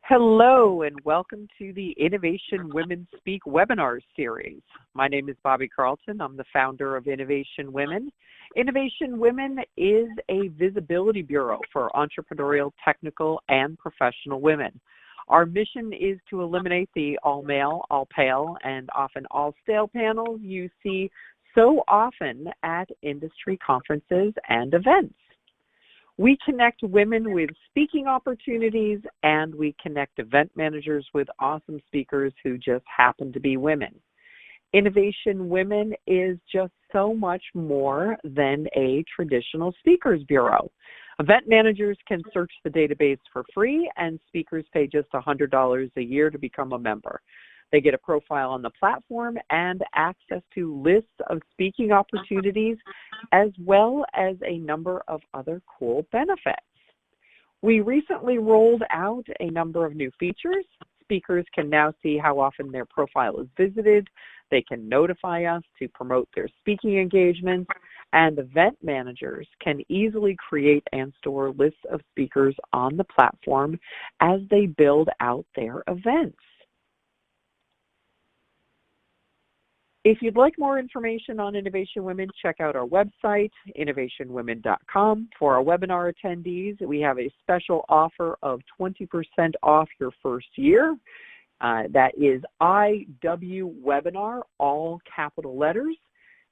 Hello and welcome to the Innovation Women Speak webinar series. My name is Bobby Carlton. I'm the founder of Innovation Women. Innovation Women is a visibility bureau for entrepreneurial, technical, and professional women. Our mission is to eliminate the all-male, all-pale, and often all-stale panels you see so often at industry conferences and events. We connect women with speaking opportunities, and we connect event managers with awesome speakers who just happen to be women. Innovation Women is just so much more than a traditional speakers bureau. Event managers can search the database for free, and speakers pay just $100 a year to become a member. They get a profile on the platform and access to lists of speaking opportunities, as well as a number of other cool benefits. We recently rolled out a number of new features. Speakers can now see how often their profile is visited. They can notify us to promote their speaking engagements, and event managers can easily create and store lists of speakers on the platform as they build out their events. If you'd like more information on Innovation Women, check out our website, innovationwomen.com. For our webinar attendees, we have a special offer of 20% off your first year. That is IW Webinar, all capital letters.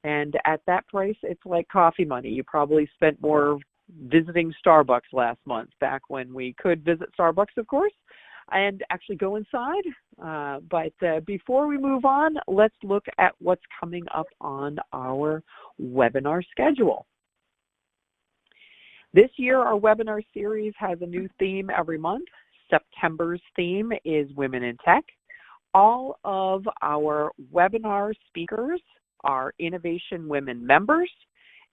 And at that price, it's like coffee money. You probably spent more visiting Starbucks last month, back when we could visit Starbucks, of course, and actually go inside. But before we move on, let's look at what's coming up on our webinar schedule. This year, our webinar series has a new theme every month. September's theme is Women in Tech. All of our webinar speakers are Innovation Women members.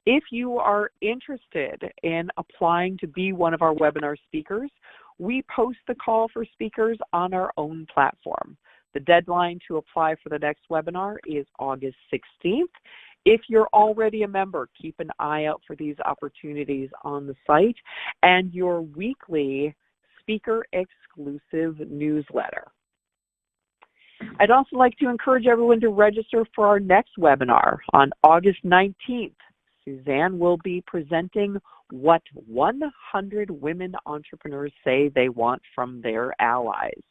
If you are interested in applying to be one of our webinar speakers, we post the call for speakers on our own platform. The deadline to apply for the next webinar is August 16th. If you're already a member, keep an eye out for these opportunities on the site and your weekly speaker exclusive newsletter. I'd also like to encourage everyone to register for our next webinar on August 19th. Suzanne will be presenting what 100 women entrepreneurs say they want from their allies.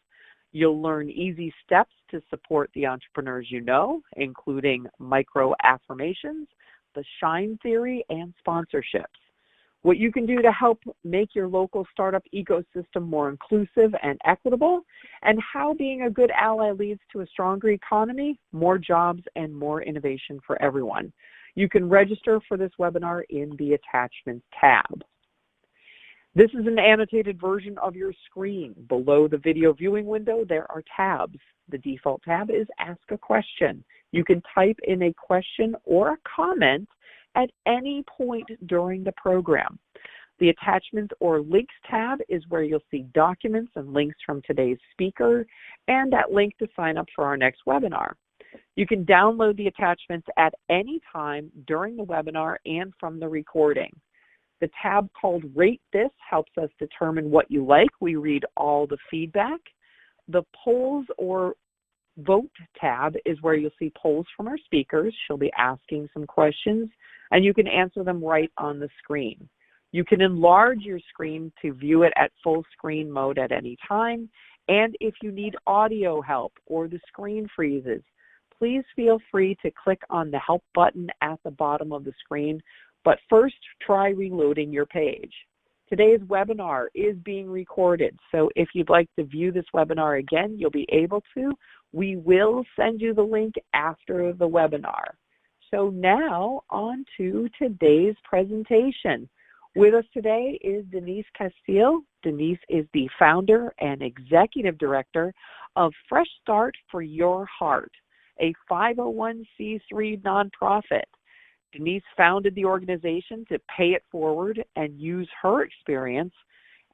You'll learn easy steps to support the entrepreneurs you know, including micro affirmations, the shine theory, and sponsorships. What you can do to help make your local startup ecosystem more inclusive and equitable, and how being a good ally leads to a stronger economy, more jobs, and more innovation for everyone. You can register for this webinar in the Attachments tab. This is an annotated version of your screen. Below the video viewing window, there are tabs. The default tab is Ask a Question. You can type in a question or a comment at any point during the program. The Attachments or Links tab is where you'll see documents and links from today's speaker, and that link to sign up for our next webinar. You can download the attachments at any time during the webinar and from the recording. The tab called Rate This helps us determine what you like. We read all the feedback. The Polls or Vote tab is where you'll see polls from our speakers. She'll be asking some questions, and you can answer them right on the screen. You can enlarge your screen to view it at full screen mode at any time. And if you need audio help or the screen freezes, please feel free to click on the Help button at the bottom of the screen, but first try reloading your page. Today's webinar is being recorded, so if you'd like to view this webinar again, you'll be able to. We will send you the link after the webinar. So now on to today's presentation. With us today is Denise Castillo. Denise is the founder and executive director of Fresh Start for Your Heart, a 501c3 nonprofit. Denise founded the organization to pay it forward and use her experience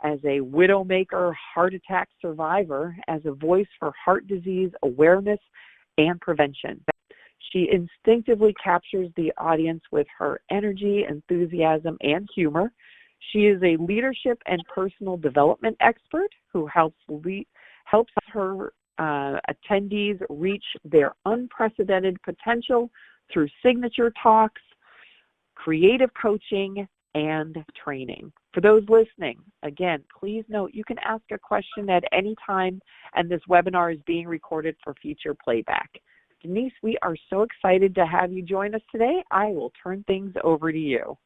as a widowmaker heart attack survivor as a voice for heart disease awareness and prevention. She instinctively captures the audience with her energy, enthusiasm, and humor. She is a leadership and personal development expert who helps helps her attendees reach their unprecedented potential through signature talks, creative coaching, and training. For those listening, again, please note you can ask a question at any time, and this webinar is being recorded for future playback. Denise, we are so excited to have you join us today. I will turn things over to you.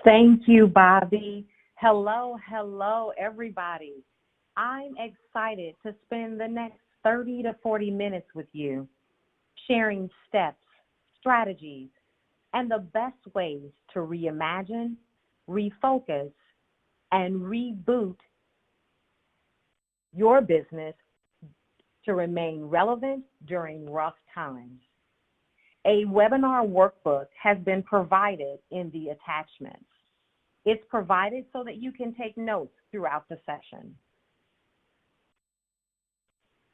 Thank you, Bobby. Hello, everybody. I'm excited to spend the next 30 to 40 minutes with you, sharing steps, strategies, and the best ways to reimagine, refocus, and reboot your business to remain relevant during rough times. A webinar workbook has been provided in the attachments. It's provided so that you can take notes throughout the session.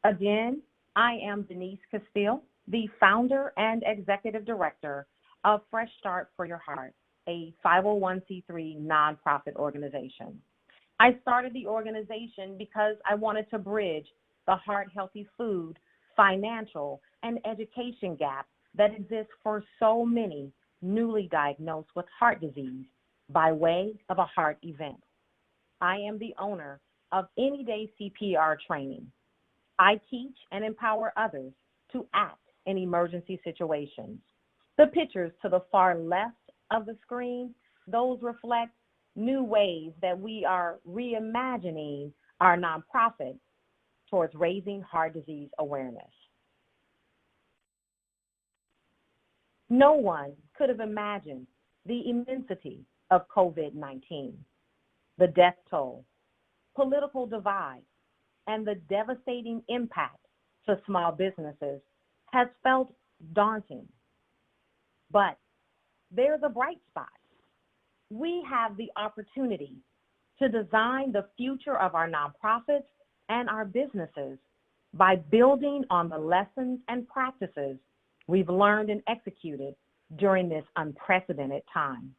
Again, I am Denise Castillo, the founder and executive director of Fresh Start for Your Heart, a 501c3 nonprofit organization. I started the organization because I wanted to bridge the heart-healthy food, financial, and education gap that exists for so many newly diagnosed with heart disease by way of a heart event. I am the owner of Any Day CPR training. I teach and empower others to act in emergency situations. The pictures to the far left of the screen, those reflect new ways that we are reimagining our nonprofit towards raising heart disease awareness. No one could have imagined the immensity of COVID-19, the death toll, political divide, and the devastating impact to small businesses has felt daunting. But there's a bright spot. We have the opportunity to design the future of our nonprofits and our businesses by building on the lessons and practices we've learned and executed during this unprecedented time.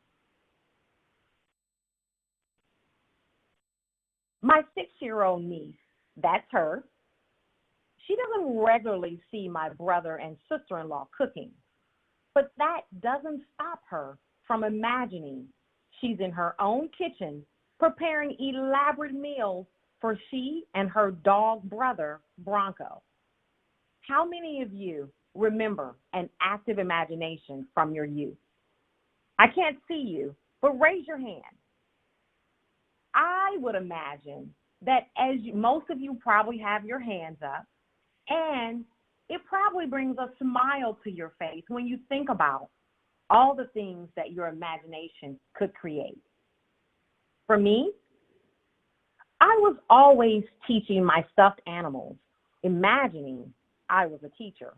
My 6-year-old niece, that's her, she doesn't regularly see my brother and sister-in-law cooking, but that doesn't stop her from imagining she's in her own kitchen preparing elaborate meals for she and her dog brother, Bronco. How many of you remember an active imagination from your youth? I can't see you, but raise your hand. I would imagine that most of you probably have your hands up, and it probably brings a smile to your face when you think about all the things that your imagination could create. For me, I was always teaching my stuffed animals, imagining I was a teacher.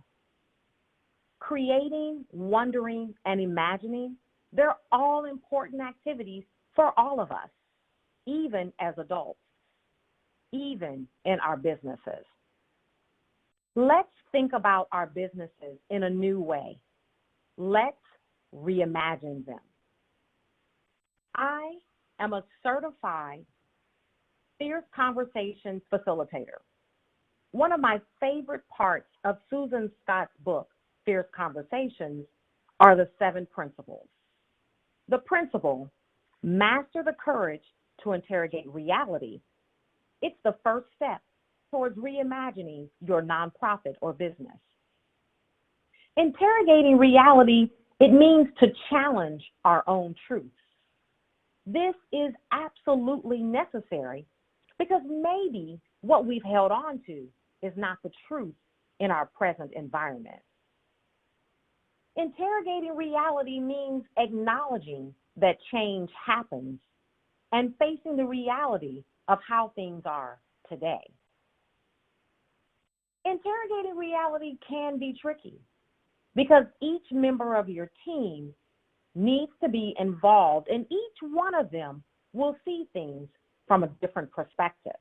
Creating, wondering, and imagining, they're all important activities for all of us, even as adults, even in our businesses. Let's think about our businesses in a new way. Let's reimagine them. I am a certified Fierce Conversations facilitator. One of my favorite parts of Susan Scott's book, Fierce Conversations, are the 7 principles. The principle, master the courage to interrogate reality. It's the first step towards reimagining your nonprofit or business. Interrogating reality, it means to challenge our own truths. This is absolutely necessary because maybe what we've held on to is not the truth in our present environment. Interrogating reality means acknowledging that change happens and facing the reality of how things are today. Interrogating reality can be tricky because each member of your team needs to be involved, and each one of them will see things from a different perspective.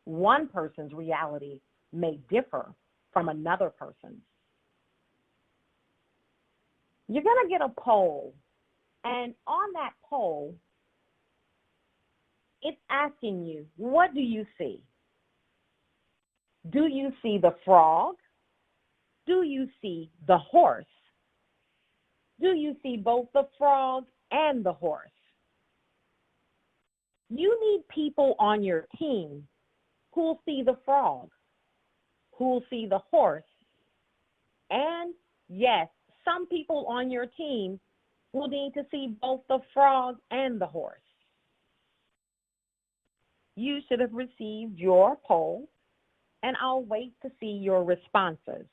One person's reality may differ from another person's. You're going to get a poll, and on that poll, it's asking you, what do you see? Do you see the frog? Do you see the horse? Do you see both the frog and the horse? You need people on your team who'll see the frog, who'll see the horse, and yes, some people on your team will need to see both the frog and the horse. You should have received your poll, and I'll wait to see your responses.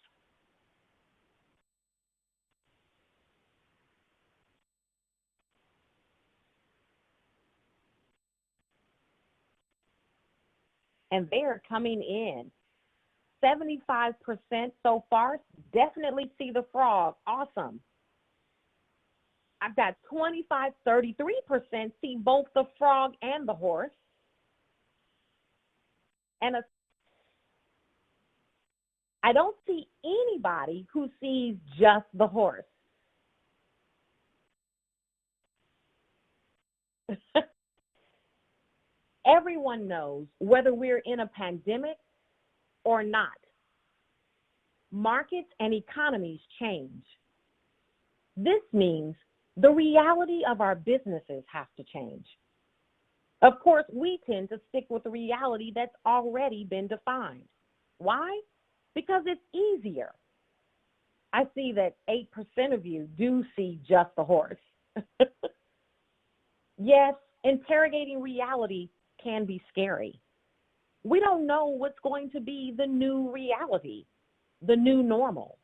And they're coming in. 75% so far definitely see the frog. Awesome. I've got 33% see both the frog and the horse. And I don't see anybody who sees just the horse. Everyone knows whether we're in a pandemic or not, markets and economies change. This means the reality of our businesses has to change. Of course, we tend to stick with the reality that's already been defined. Why? Because it's easier. I see that 8% of you do see just the horse. Yes, interrogating reality can be scary. We don't know what's going to be the new reality, the new normal.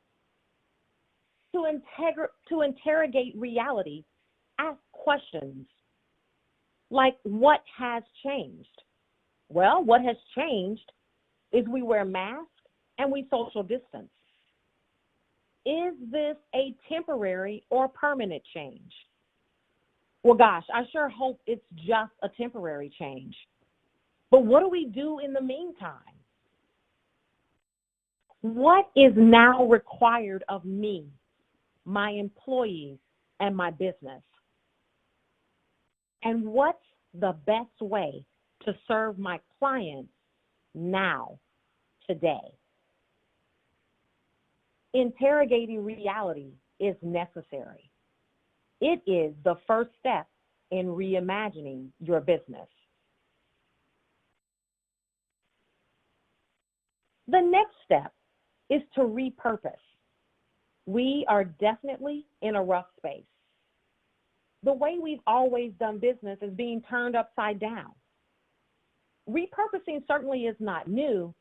To interrogate reality, ask questions like, what has changed? Well, what has changed is we wear masks and we social distance. Is this a temporary or permanent change? Well, gosh, I sure hope it's just a temporary change. But what do we do in the meantime? What is now required of me, my employees, and my business? And what's the best way to serve my clients now, today? Interrogating reality is necessary. It is the first step in reimagining your business. The next step is to repurpose. We are definitely in a rough space. The way we've always done business is being turned upside down. Repurposing certainly is not new,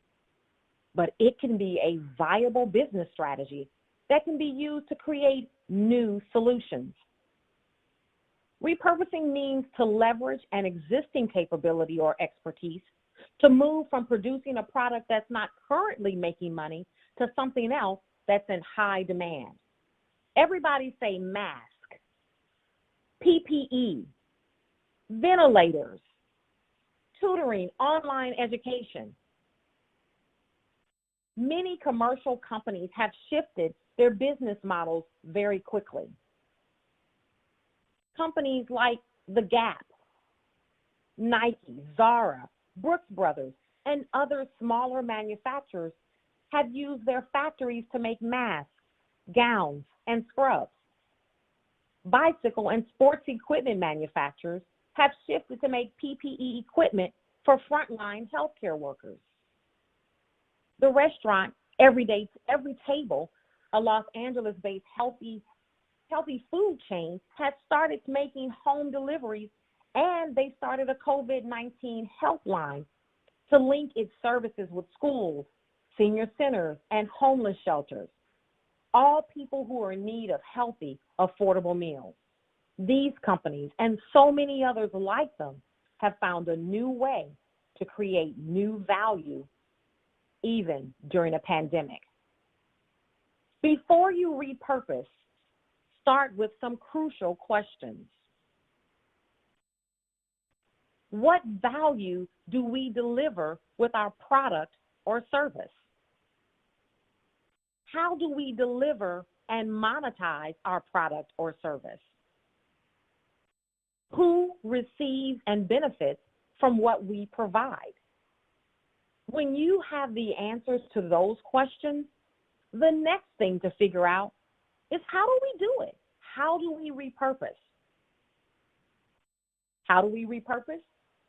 but it can be a viable business strategy that can be used to create new solutions. Repurposing means to leverage an existing capability or expertise to move from producing a product that's not currently making money to something else that's in high demand. Everybody say mask, PPE, ventilators, tutoring, online education. Many commercial companies have shifted their business models very quickly. Companies like The Gap, Nike, Zara, Brooks Brothers, and other smaller manufacturers have used their factories to make masks, gowns, and scrubs. Bicycle and sports equipment manufacturers have shifted to make PPE equipment for frontline healthcare workers. The restaurant Every Table, a Los Angeles-based healthy food chain, has started making home deliveries, and they started a COVID-19 helpline to link its services with schools, senior centers, and homeless shelters, all people who are in need of healthy, affordable meals. These companies and so many others like them have found a new way to create new value even during a pandemic. Before you repurpose, start with some crucial questions. What value do we deliver with our product or service? How do we deliver and monetize our product or service? Who receives and benefits from what we provide? When you have the answers to those questions, the next thing to figure out is how do we do it? How do we repurpose? How do we repurpose?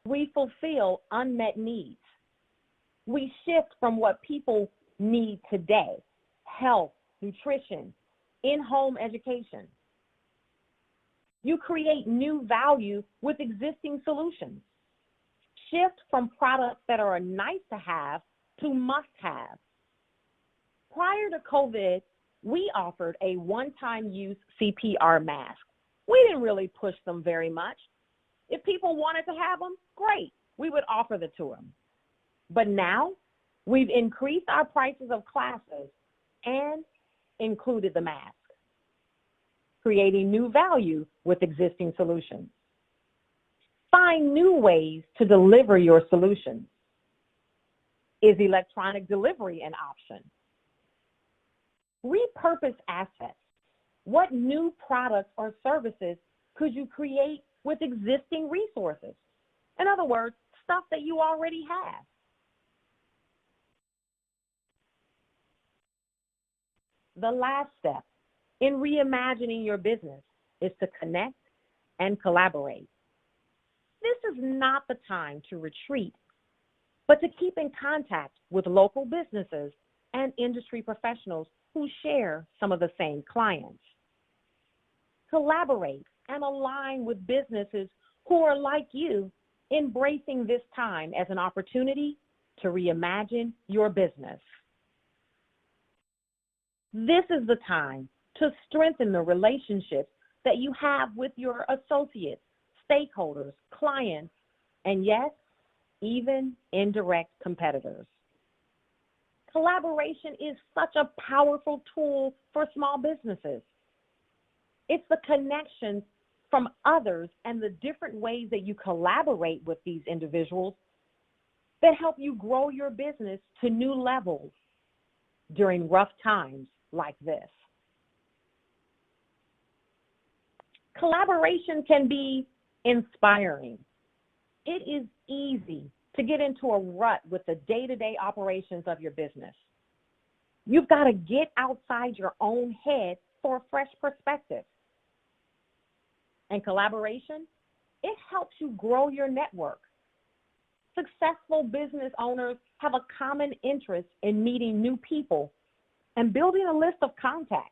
We fulfill unmet needs. We shift from what people need today: health, nutrition, in-home education. You create new value with existing solutions. Shift from products that are a nice to have to must have. Prior to COVID, we offered a one-time use CPR mask. We didn't really push them very much. If people wanted to have them, great, we would offer them to them. But now we've increased our prices of classes and included the mask, creating new value with existing solutions. Find new ways to deliver your solutions. Is electronic delivery an option? Repurpose assets. What new products or services could you create with existing resources? In other words, stuff that you already have. The last step in reimagining your business is to connect and collaborate. This is not the time to retreat, but to keep in contact with local businesses and industry professionals who share some of the same clients. Collaborate and align with businesses who are like you, embracing this time as an opportunity to reimagine your business. This is the time to strengthen the relationships that you have with your associates, stakeholders, clients, and yes, even indirect competitors. Collaboration is such a powerful tool for small businesses. It's the connections from others and the different ways that you collaborate with these individuals that help you grow your business to new levels during rough times like this. Collaboration can be inspiring. It is easy to get into a rut with the day-to-day operations of your business. You've got to get outside your own head for a fresh perspective. And collaboration, it helps you grow your network. Successful business owners have a common interest in meeting new people and building a list of contacts.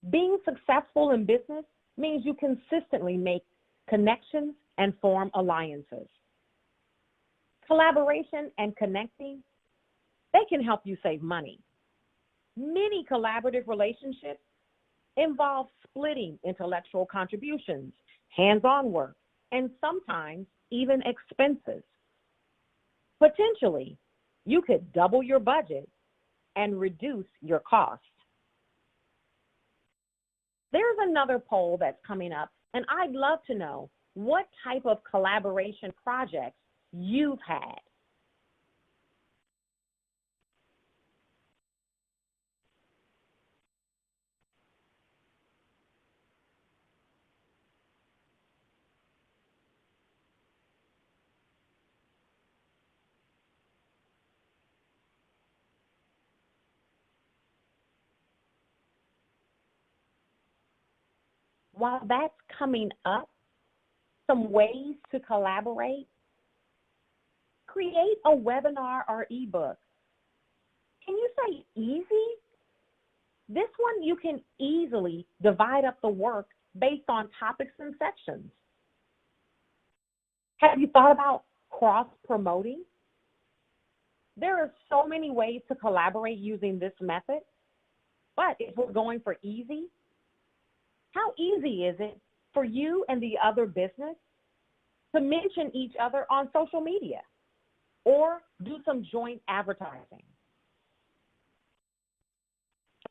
Being successful in business means you consistently make connections and form alliances. Collaboration and connecting, they can help you save money. Many collaborative relationships involve splitting intellectual contributions, hands-on work, and sometimes even expenses. Potentially, you could double your budget and reduce your costs. There's another poll that's coming up, and I'd love to know what type of collaboration projects you've had. While that's coming up, some ways to collaborate: create a webinar or ebook. Can you say easy? This one, you can easily divide up the work based on topics and sections. Have you thought about cross-promoting? There are so many ways to collaborate using this method, but if we're going for easy, how easy is it for you and the other business to mention each other on social media or do some joint advertising?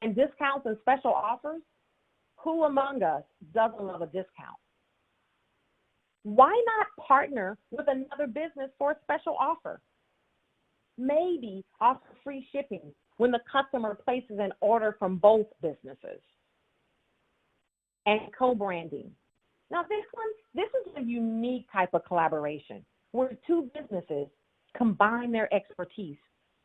And discounts and special offers, who among us doesn't love a discount? Why not partner with another business for a special offer? Maybe offer free shipping when the customer places an order from both businesses. And co-branding. Now this is a unique type of collaboration where two businesses combine their expertise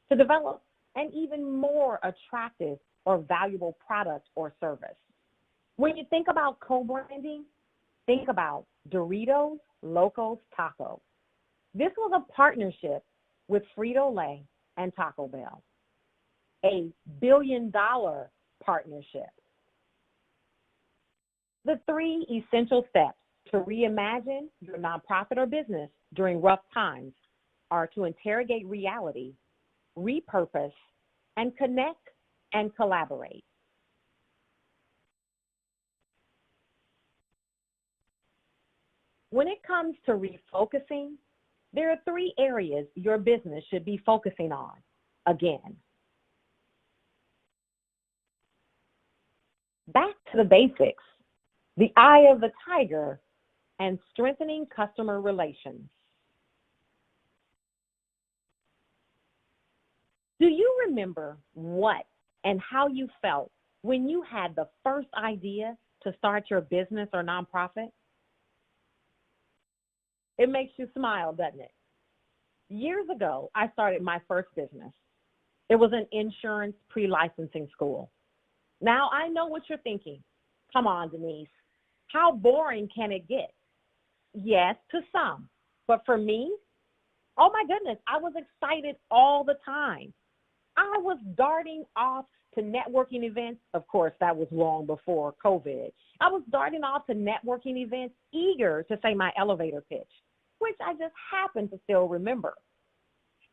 to develop an even more attractive or valuable product or service. When you think about co-branding, think about Doritos Locos Taco. This was a partnership with Frito-Lay and Taco Bell, a billion-dollar partnership. The 3 essential steps to reimagine your nonprofit or business during rough times are to interrogate reality, repurpose, and connect and collaborate. When it comes to refocusing, there are 3 areas your business should be focusing on. Again, back to the basics, the eye of the tiger, and strengthening customer relations. Do you remember what and how you felt when you had the first idea to start your business or nonprofit? It makes you smile, doesn't it? Years ago, I started my first business. It was an insurance pre-licensing school. Now I know what you're thinking. Come on, Denise. How boring can it get? Yes, to some. But for me, oh my goodness, I was excited all the time. I was darting off to networking events. Of course, that was long before COVID. I was darting off to networking events, eager to say my elevator pitch, which I just happen to still remember.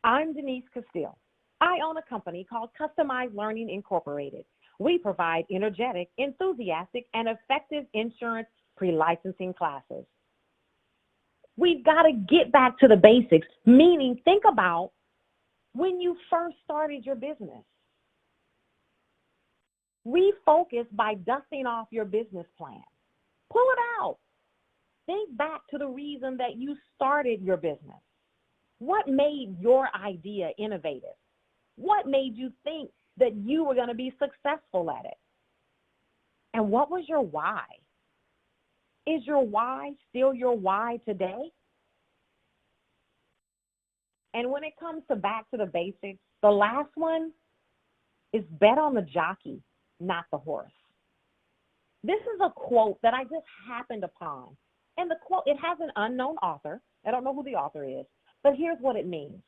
I'm Denise Castillo. I own a company called Customized Learning Incorporated. We provide energetic, enthusiastic, and effective insurance pre-licensing classes. We've got to get back to the basics, meaning think about when you first started your business. Refocus by dusting off your business plan. Pull it out. Think back to the reason that you started your business. What made your idea innovative? What made you think that you were going to be successful at it? And what was your why? Is your why still your why today? And when it comes to back to the basics, the last one is bet on the jockey, not the horse. This is a quote that I just happened upon. And the quote, it has an unknown author. I don't know who the author is, but here's what it means.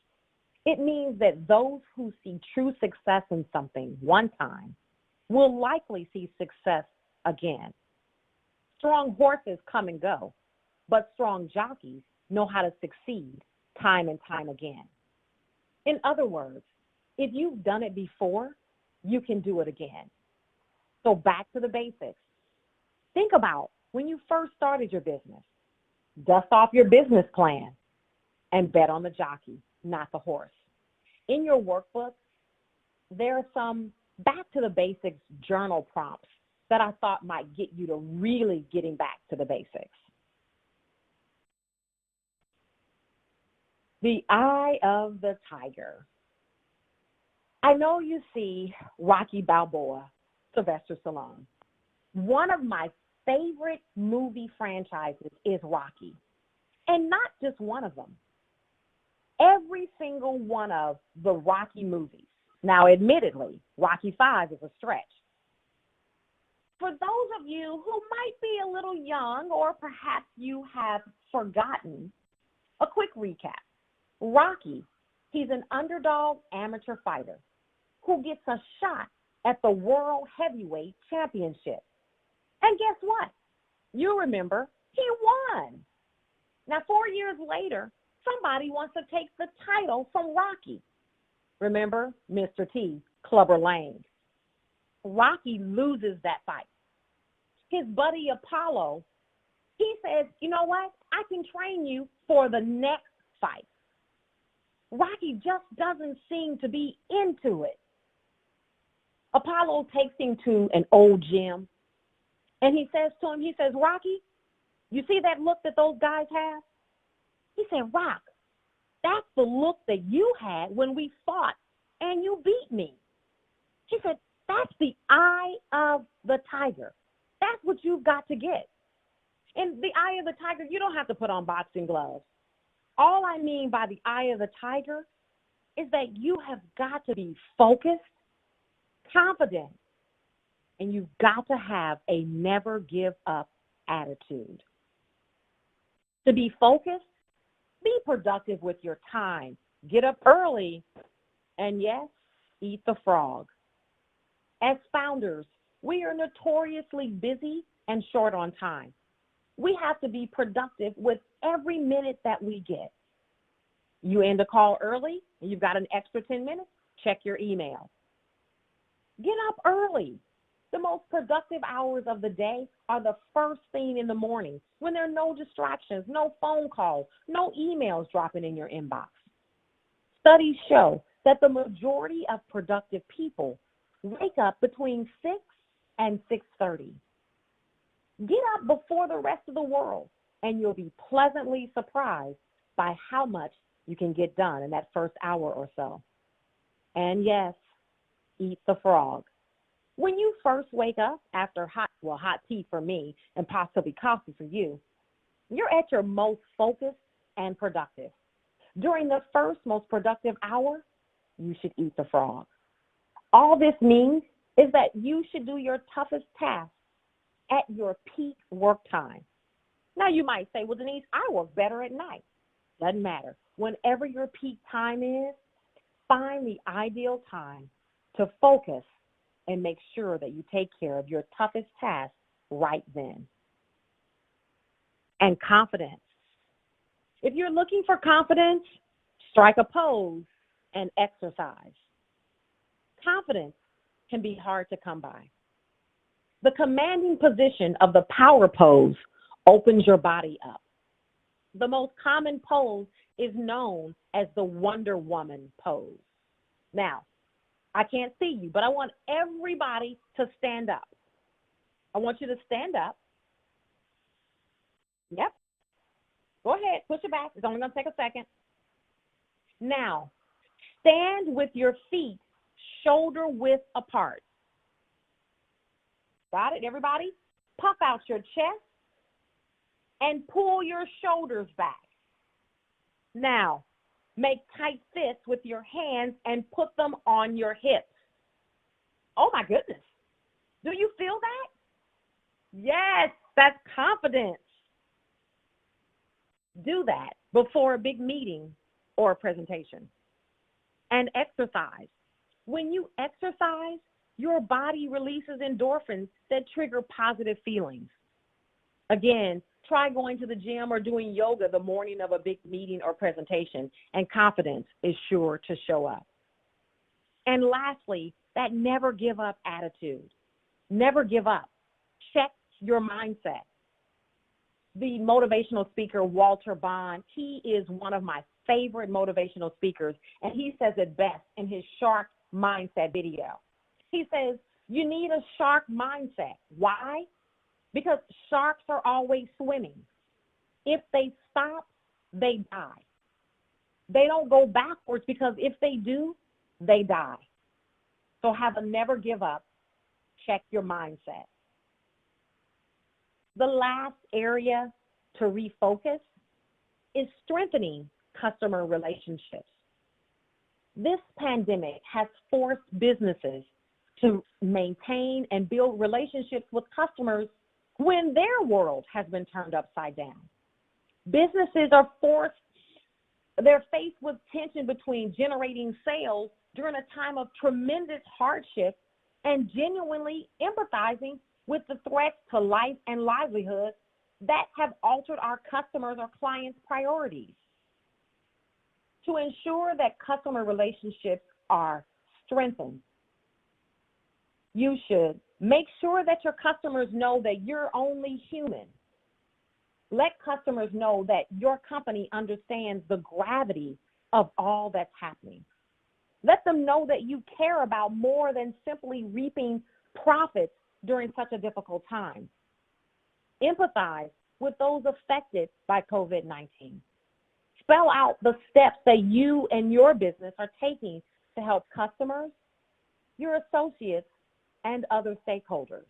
It means that those who see true success in something one time will likely see success again. Strong horses come and go, but strong jockeys know how to succeed time and time again. In other words, if you've done it before, you can do it again. So back to the basics. Think about when you first started your business. Dust off your business plan and bet on the jockey, not the horse. In your workbook, there are some back to the basics journal prompts that I thought might get you to really getting back to the basics. The eye of the tiger. I know you see Rocky Balboa, Sylvester Stallone. One of my favorite movie franchises is Rocky, and not just one of them. Every single one of the Rocky movies. Now, admittedly, Rocky 5 is a stretch. For those of you who might be a little young or perhaps you have forgotten, a quick recap. Rocky, he's an underdog amateur fighter who gets a shot at the World Heavyweight Championship. And guess what? You remember, he won. Now, 4 years later, somebody wants to take the title from Rocky. Remember, Mr. T, Clubber Lang. Rocky loses that fight. His buddy Apollo, he says, you know what? I can train you for the next fight. Rocky just doesn't seem to be into it. Apollo takes him to an old gym, and he says to him, he says, Rocky, you see that look that those guys have? He said, Rock, that's the look that you had when we fought and you beat me. He said, that's the eye of the tiger. That's what you've got to get. In the eye of the tiger, you don't have to put on boxing gloves. All I mean by the eye of the tiger is that you have got to be focused, confident, and you've got to have a never give up attitude. To be focused, be productive with your time. Get up early, and yes, eat the frog. As founders, we are notoriously busy and short on time. We have to be productive with every minute that we get. You end a call early, and you've got an extra 10 minutes, check your email. Get up early. The most productive hours of the day are the first thing in the morning when there are no distractions, no phone calls, no emails dropping in your inbox. Studies show that the majority of productive people wake up between 6 and 6:30. Get up before the rest of the world, and you'll be pleasantly surprised by how much you can get done in that first hour or so. And yes, eat the frog. When you first wake up after hot tea for me and possibly coffee for you, you're at your most focused and productive. During the first most productive hour, you should eat the frog. All this means is that you should do your toughest task at your peak work time. Now you might say, well, Denise, I work better at night. Doesn't matter. Whenever your peak time is, find the ideal time to focus and make sure that you take care of your toughest task right then. And confidence. If you're looking for confidence, strike a pose and exercise. Confidence can be hard to come by. The commanding position of the power pose opens your body up. The most common pose is known as the Wonder Woman pose. Now, I can't see you, but I want everybody to stand up. I want you to stand up. Yep. Go ahead, push it back. It's only going to take a second. Now, stand with your feet shoulder width apart. Got it, everybody? Puff out your chest and pull your shoulders back. Now, make tight fists with your hands and put them on your hips. Oh, my goodness. Do you feel that? Yes, that's confidence. Do that before a big meeting or a presentation. And exercise. When you exercise, your body releases endorphins that trigger positive feelings. Again, try going to the gym or doing yoga the morning of a big meeting or presentation, and confidence is sure to show up. And lastly, that never give up attitude. Never give up. Check your mindset. The motivational speaker, Walter Bond, he is one of my favorite motivational speakers, and he says it best in his Shark Mindset video. He says, you need a shark mindset. Why? Because sharks are always swimming. If they stop, they die. They don't go backwards because if they do, they die. So have a never give up. Check your mindset. The last area to refocus is strengthening customer relationships. This pandemic has forced businesses to maintain and build relationships with customers when their world has been turned upside down. Businesses are they're faced with tension between generating sales during a time of tremendous hardship and genuinely empathizing with the threats to life and livelihood that have altered our customers' or clients' priorities. To ensure that customer relationships are strengthened, you should make sure that your customers know that you're only human. Let customers know that your company understands the gravity of all that's happening. Let them know that you care about more than simply reaping profits during such a difficult time. Empathize with those affected by COVID-19. Spell out the steps that you and your business are taking to help customers, your associates, and other stakeholders.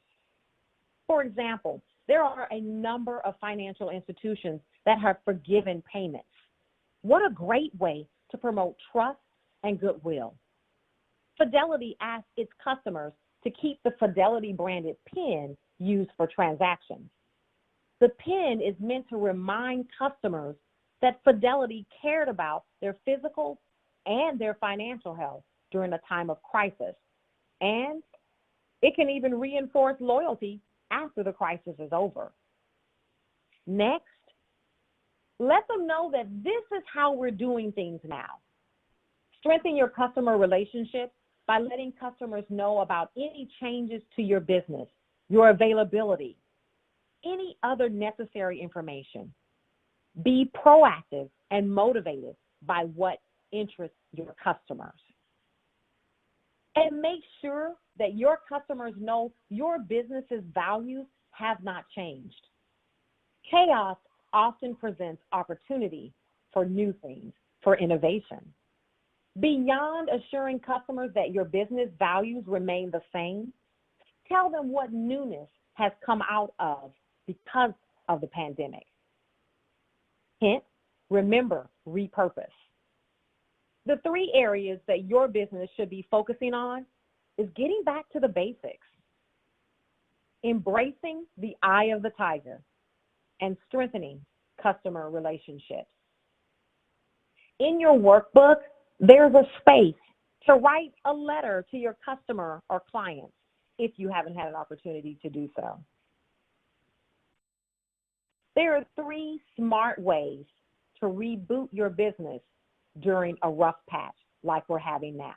For example, there are a number of financial institutions that have forgiven payments. What a great way to promote trust and goodwill. Fidelity asks its customers to keep the Fidelity branded PIN used for transactions. The PIN is meant to remind customers that Fidelity cared about their physical and their financial health during a time of crisis. And it can even reinforce loyalty after the crisis is over. Next, let them know that this is how we're doing things now. Strengthen your customer relationship by letting customers know about any changes to your business, your availability, any other necessary information. Be proactive and motivated by what interests your customers. And make sure that your customers know your business's values have not changed. Chaos often presents opportunity for new things, for innovation. Beyond assuring customers that your business values remain the same, tell them what newness has come out of because of the pandemic. Hint, remember, repurpose. The 3 areas that your business should be focusing on is getting back to the basics, embracing the eye of the tiger, and strengthening customer relationships. In your workbook, there's a space to write a letter to your customer or clients if you haven't had an opportunity to do so. There are 3 smart ways to reboot your business during a rough patch like we're having now.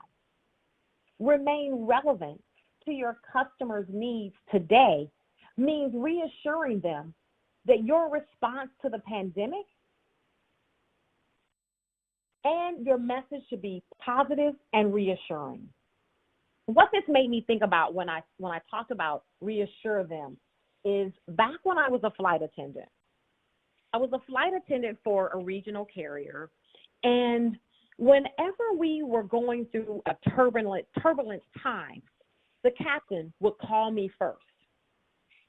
Remain relevant to your customers' needs today means reassuring them that your response to the pandemic and your message should be positive and reassuring. What this made me think about when I talked about reassure them is back when I was a flight attendant. I was a flight attendant for a regional carrier, and whenever we were going through a turbulent time, the captain would call me first.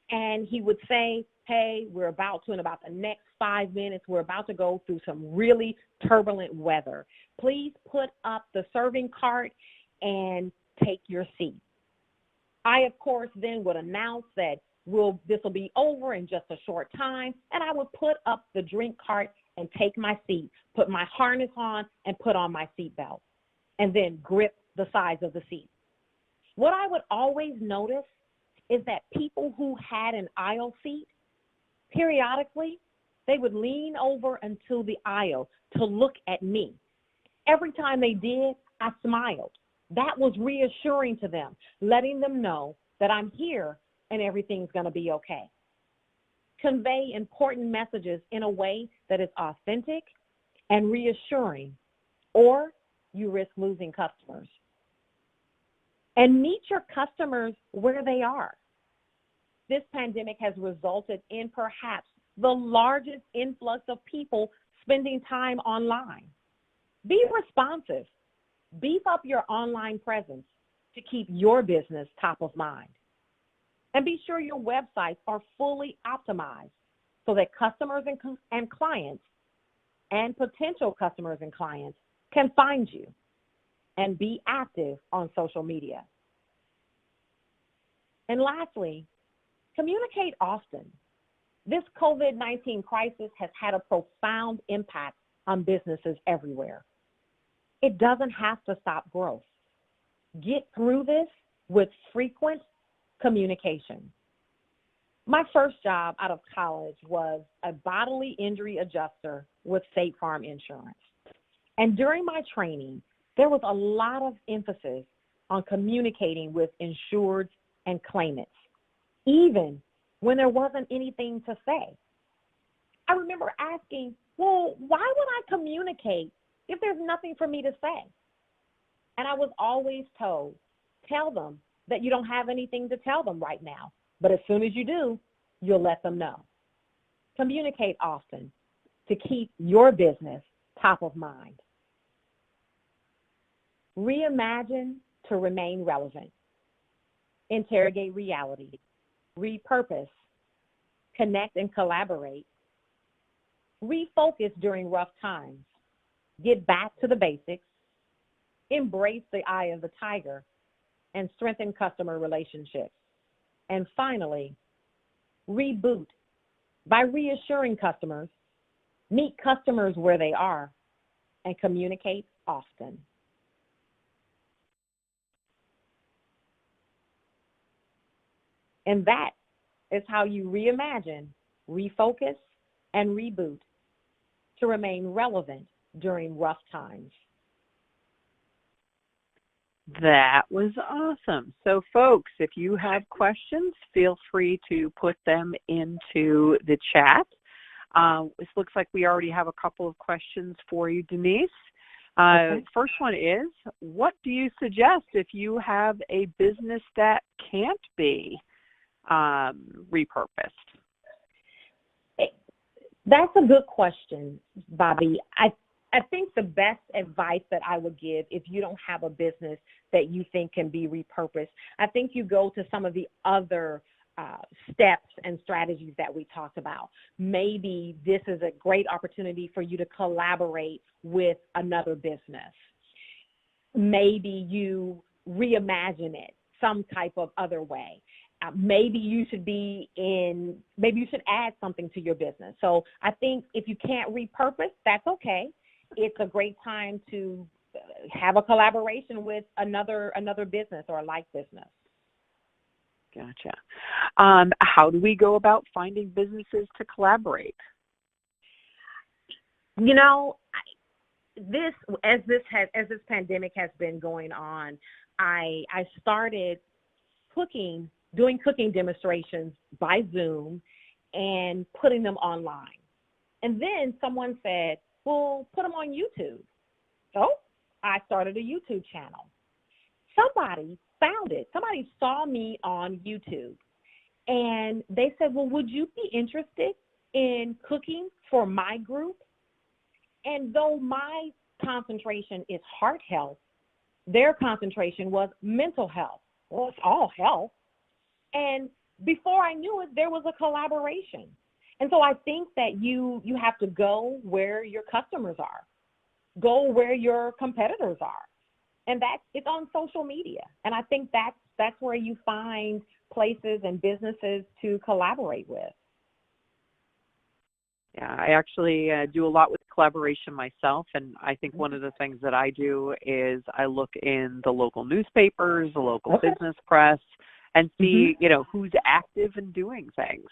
And he would say, hey, in about the next 5 minutes, we're about to go through some really turbulent weather. Please put up the serving cart and take your seat. I, of course, then would announce that this will be over in just a short time, and I would put up the drink cart and take my seat, put my harness on, and put on my seatbelt, and then grip the sides of the seat. What I would always notice is that people who had an aisle seat, periodically, they would lean over into the aisle to look at me. Every time they did, I smiled. That was reassuring to them, letting them know that I'm here and everything's going to be okay. Convey important messages in a way that is authentic and reassuring, or you risk losing customers. And meet your customers where they are. This pandemic has resulted in perhaps the largest influx of people spending time online. Be responsive. Beef up your online presence to keep your business top of mind. And be sure your websites are fully optimized so that customers and clients and potential customers and clients can find you, and be active on social media. And lastly, communicate often. This COVID-19 crisis has had a profound impact on businesses everywhere. It doesn't have to stop growth. Get through this with frequent communication. My first job out of college was a bodily injury adjuster with State Farm Insurance. And during my training, there was a lot of emphasis on communicating with insureds and claimants, even when there wasn't anything to say. I remember asking, well, why would I communicate if there's nothing for me to say? And I was always told, tell them that you don't have anything to tell them right now, but as soon as you do, you'll let them know. Communicate often to keep your business top of mind. Reimagine to remain relevant. Interrogate reality. Repurpose. Connect and collaborate. Refocus during rough times. get back to the basics, embrace the eye of the tiger, and strengthen customer relationships. And finally, reboot by reassuring customers, meet customers where they are, and communicate often. And that is how you reimagine, refocus, and reboot to remain relevant during rough times. That was awesome. So, folks, if you have questions, feel free to put them into the chat. This looks like we already have a couple of questions for you, Denise. Okay. First one is, what do you suggest if you have a business that can't be repurposed? That's a good question, Bobby. I think the best advice that I would give if you don't have a business that you think can be repurposed, I think you go to some of the other steps and strategies that we talked about. Maybe this is a great opportunity for you to collaborate with another business. Maybe you reimagine it some type of other way. Maybe you should add something to your business. So I think if you can't repurpose, that's okay. It's a great time to have a collaboration with another business or a like business. Gotcha. How do we go about finding businesses to collaborate? You know, as this pandemic has been going on, I started doing cooking demonstrations by Zoom and putting them online. And then someone said, well, put them on YouTube. So I started a YouTube channel. Somebody found it. Somebody saw me on YouTube. And they said, well, would you be interested in cooking for my group? And though my concentration is heart health, their concentration was mental health. Well, it's all health. And before I knew it, there was a collaboration. And so I think that you have to go where your customers are, go where your competitors are. And it's on social media. And I think that's where you find places and businesses to collaborate with. Yeah, I actually do a lot with collaboration myself, and I think one of the things that I do is I look in the local newspapers, the local business press, and see, who's active and doing things.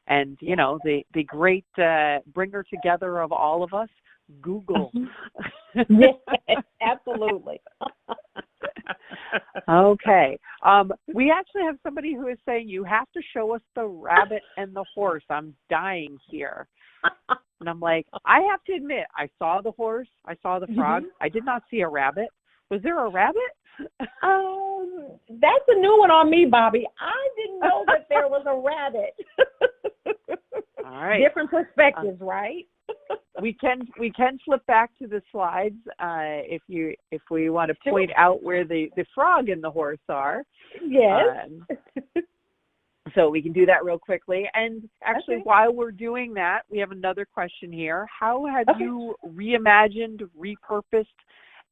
And, the great bringer together of all of us, Google. Yes, absolutely. Okay. We actually have somebody who is saying you have to show us the rabbit and the horse. I'm dying here. And I'm like, I have to admit, I saw the horse, I saw the frog. I did not see a rabbit. Was there a rabbit? That's a new one on me, Bobby. I didn't know that there was a rabbit. All right. Different perspectives, right? We can flip back to the slides if we want to point out where the frog and the horse are. Yes. So we can do that real quickly. And actually, while we're doing that, we have another question here. How have you reimagined, repurposed,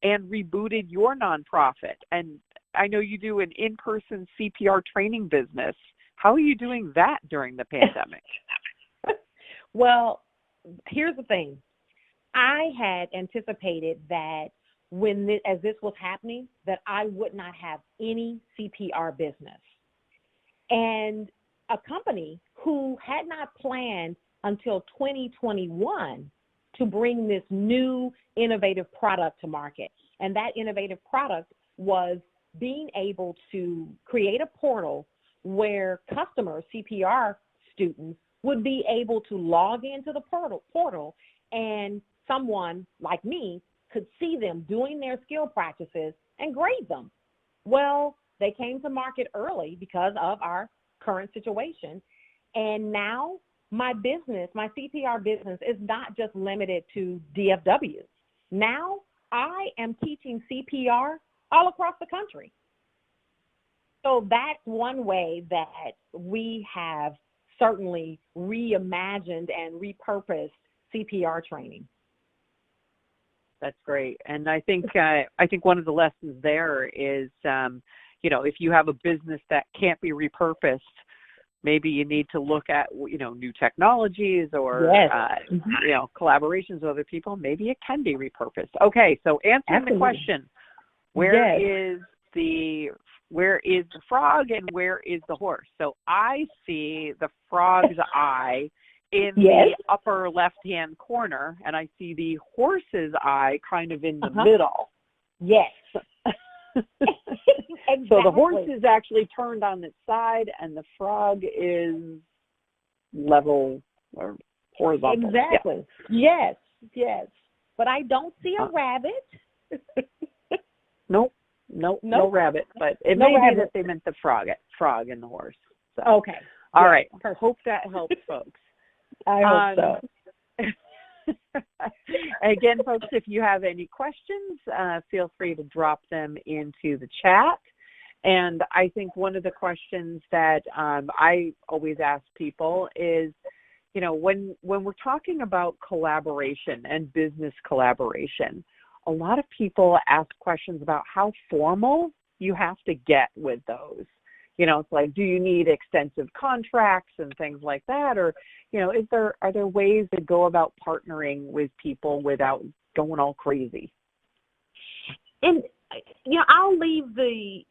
and rebooted your nonprofit? And I know you do an in-person CPR training business. How are you doing that during the pandemic? Well, here's the thing. I had anticipated that as this was happening, that I would not have any CPR business. And a company who had not planned until 2021 to bring this new innovative product to market. And that innovative product was being able to create a portal where customers, CPR students, would be able to log into the portal and someone like me could see them doing their skill practices and grade them. Well, they came to market early because of our current situation. And now my business, my CPR business, is not just limited to DFW. Now I am teaching CPR all across the country. So that's one way that we have certainly reimagined and repurposed CPR training. That's great. And I think one of the lessons there is, if you have a business that can't be repurposed, maybe you need to look at, new technologies or, collaborations with other people. Maybe it can be repurposed. Okay, so answering the question, where is the frog and where is the horse? So I see the frog's eye in the upper left-hand corner, and I see the horse's eye kind of in the middle. Yes. Exactly. So the horse is actually turned on its side, and the frog is level or horizontal. Exactly. Yeah. Yes. But I don't see a rabbit. No rabbit. But it may be that they meant the frog and the horse. So. Okay. All right. Hope that helps, folks. I hope so. Again, folks, if you have any questions, feel free to drop them into the chat. And I think one of the questions that I always ask people is, when we're talking about collaboration and business collaboration, a lot of people ask questions about how formal you have to get with those. It's like, do you need extensive contracts and things like that? Or, are there ways to go about partnering with people without going all crazy? And, I'll leave the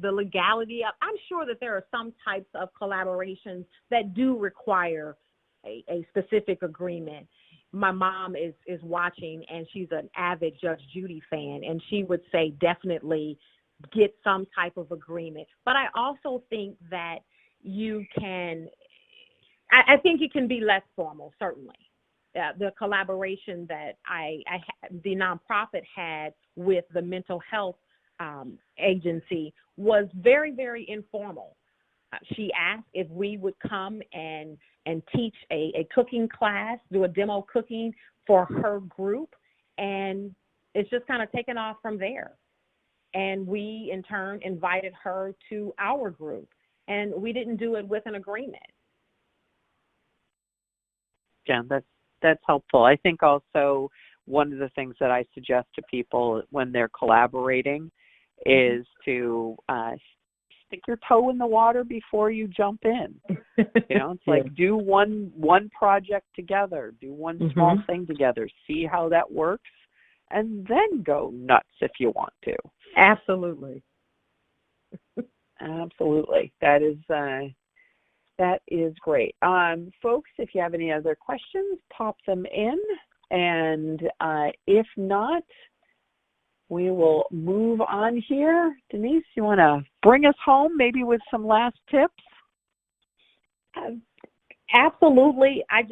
legality up. I'm sure that there are some types of collaborations that do require a specific agreement. My mom is watching, and she's an avid Judge Judy fan, and she would say definitely get some type of agreement. But I also think that you can, I think it can be less formal, certainly. The collaboration that the nonprofit had with the mental health agency was very, very informal. She asked if we would come and teach a cooking class, do a demo cooking for her group, and it's just kind of taken off from there. And we, in turn, invited her to our group, and we didn't do it with an agreement. Yeah, that's helpful. I think also one of the things that I suggest to people when they're collaborating is to stick your toe in the water before you jump in. It's like do one project together, do one small thing together, see how that works, and then go nuts if you want to. Absolutely. Absolutely. That is great. Folks, if you have any other questions, pop them in. And if not, we will move on here. Denise, you want to bring us home maybe with some last tips? Absolutely. I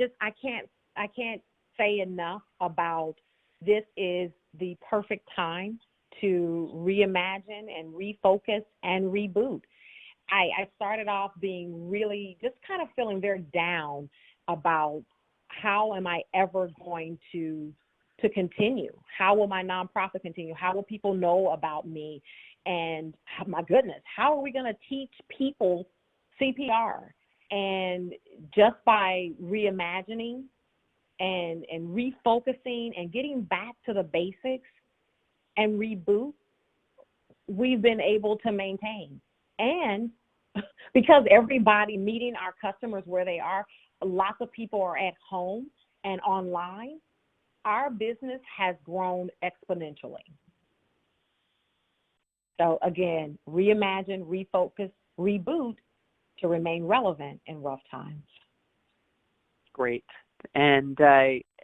can't say enough about this is the perfect time to reimagine and refocus and reboot. I started off being really just kind of feeling very down about how am I ever going to continue? How will my nonprofit continue? How will people know about me? And my goodness, how are we going to teach people CPR? And just by reimagining and refocusing and getting back to the basics and reboot, we've been able to maintain. And because everybody meeting our customers where they are, lots of people are at home and online, our business has grown exponentially. So again, reimagine, refocus, reboot to remain relevant in rough times. Great. And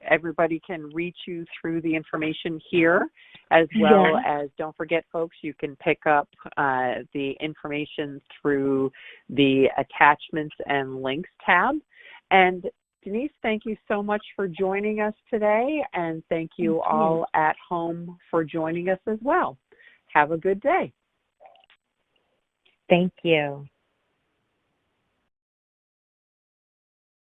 everybody can reach you through the information here, as well as, don't forget, folks, you can pick up the information through the attachments and links tab. And Denise, thank you so much for joining us today, and thank you all at home for joining us as well. Have a good day. Thank you.